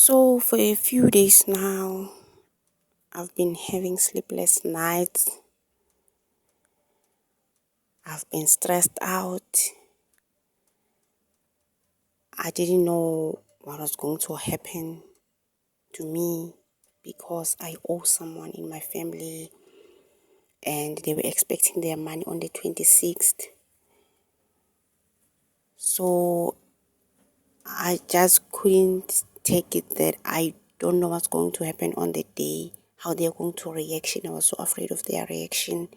So, for a few days now, I've been having sleepless nights. I've been stressed out. I didn't know what was going to happen to me because I owe someone in my family and they were expecting their money on the 26th. So, I just couldn't take it that I don't know what's going to happen on the day, how they're going to react. I was so afraid of their reaction.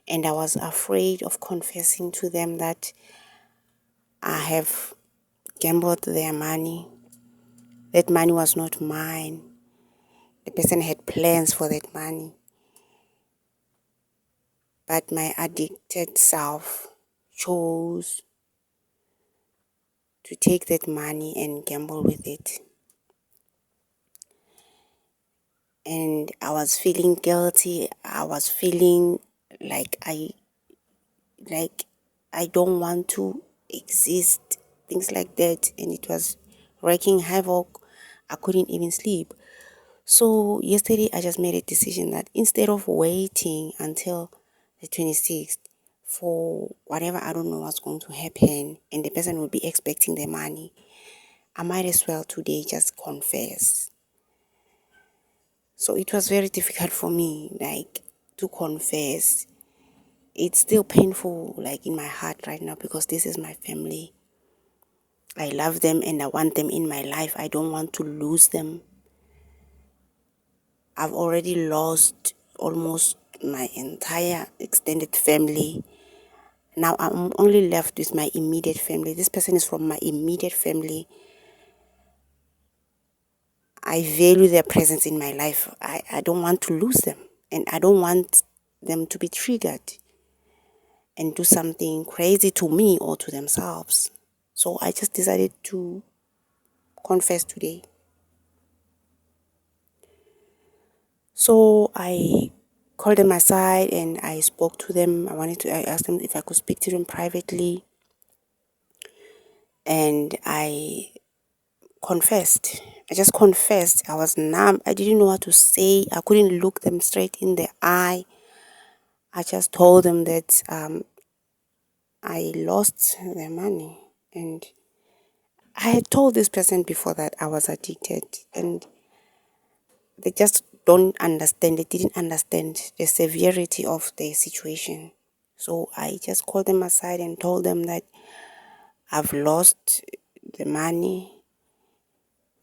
And I was afraid of confessing to them that I have gambled their money. That money was not mine. The person had plans for that money. But my addicted self chose to take that money and gamble with it. And I was feeling guilty. I was feeling like I don't want to exist. Things like that. And it was wreaking havoc. I couldn't even sleep. So yesterday I just made a decision that instead of waiting until the 26th for whatever, I don't know what's going to happen and the person will be expecting the money, I might as well today just confess. So it was very difficult for me, to confess. It's still painful, in my heart right now because this is my family. I love them and I want them in my life. I don't want to lose them. I've already lost almost my entire extended family. Now I'm only left with my immediate family. This person is from my immediate family. I value their presence in my life. I don't want to lose them. And I don't want them to be triggered and do something crazy to me or to themselves. So I just decided to confess today. So I called them aside and I spoke to them. I asked them if I could speak to them privately. And I confessed. I just confessed. I was numb. I didn't know what to say. I couldn't look them straight in the eye. I just told them that I lost their money. And I had told this person before that I was addicted. And they just don't understand. They didn't understand the severity of the situation. So I just called them aside and told them that I've lost the money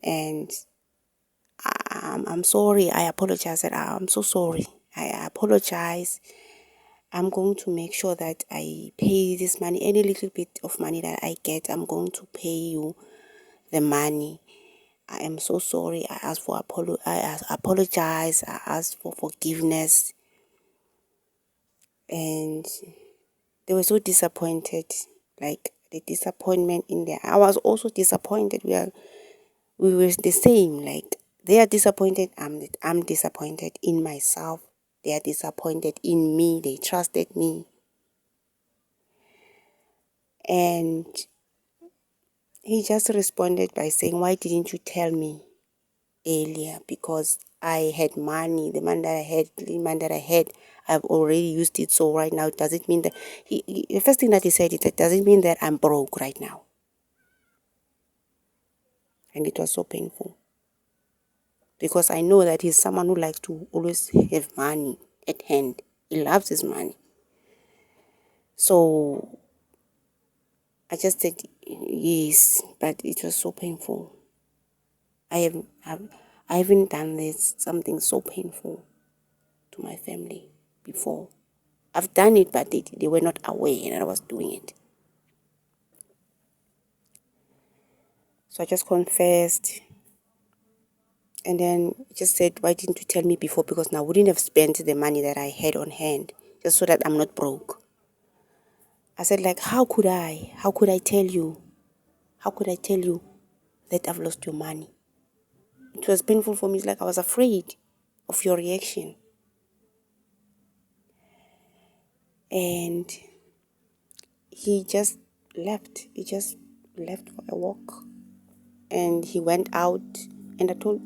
and I'm sorry. I apologize. I'm so sorry. I apologize. I'm going to make sure that I pay this money. Any little bit of money that I get, I'm going to pay you the money. I am so sorry. I apologize. I ask for forgiveness. And they were so disappointed. Like the disappointment in there. I was also disappointed. We were the same. Like they are disappointed. I'm disappointed in myself. They are disappointed in me. They trusted me. And he just responded by saying, "Why didn't you tell me earlier? Because I had money. The money that I had, I've already used it. So right now, does it mean that the first thing that he said is that does it mean that I'm broke right now?" And it was so painful because I know that he's someone who likes to always have money at hand. He loves his money. So I just said yes, but it was so painful. I haven't done something so painful to my family before. I've done it, but they were not aware that I was doing it. So I just confessed and then just said, "Why didn't you tell me before? Because now I wouldn't have spent the money that I had on hand just so that I'm not broke." I said, how could I? How could I tell you? How could I tell you that I've lost your money? It was painful for me. It's like I was afraid of your reaction. And he just left. He just left for a walk. And he went out And I told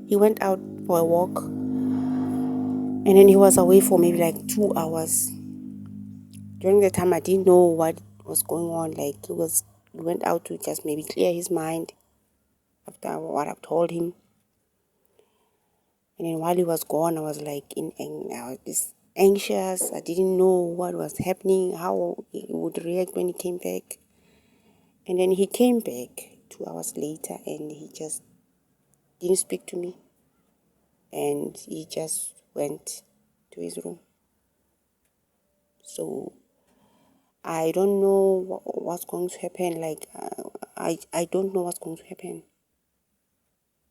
he went out for a walk, and then he was away for maybe like 2 hours. During the time, I didn't know what was going on. Like he went out to just maybe clear his mind after what I've told him. And then while he was gone, I was like I was just anxious. I didn't know what was happening, how he would react when he came back. And then he came back 2 hours later, and he just didn't speak to me. And he just went to his room. So I don't know what's going to happen. I don't know what's going to happen.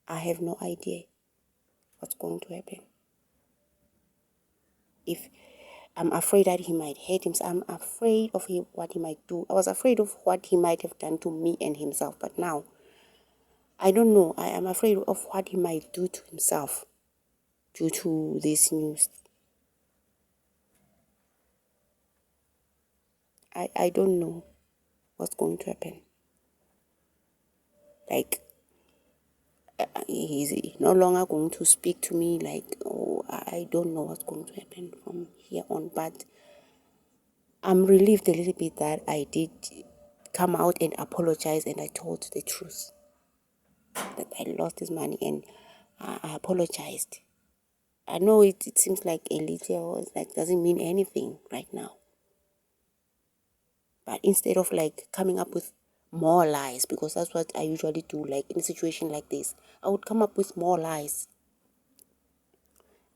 I have no idea what's going to happen. If I'm afraid that he might hate himself, I'm afraid of what he might do. I was afraid of what he might have done to me and himself, but now I don't know. I am afraid of what he might do to himself due to this news. I don't know what's going to happen. Like, he's no longer going to speak to me. Like, oh, I don't know what's going to happen from here on. But I'm relieved a little bit that I did come out and apologize, and I told the truth that I lost this money, and I apologized. I know it seems like a little, it's like doesn't mean anything right now. But instead of like coming up with more lies, because that's what I usually do, like in a situation like this, I would come up with more lies.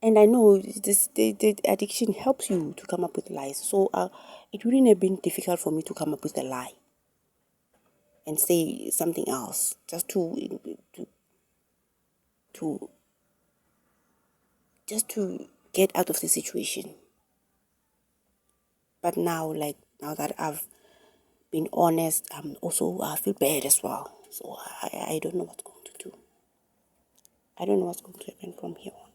And I know the addiction helps you to come up with lies. So it wouldn't have been difficult for me to come up with a lie and say something else just to just to get out of the situation. But now that I've been honest, I feel bad as well. So I don't know what's going to do. I don't know what's going to happen from here on.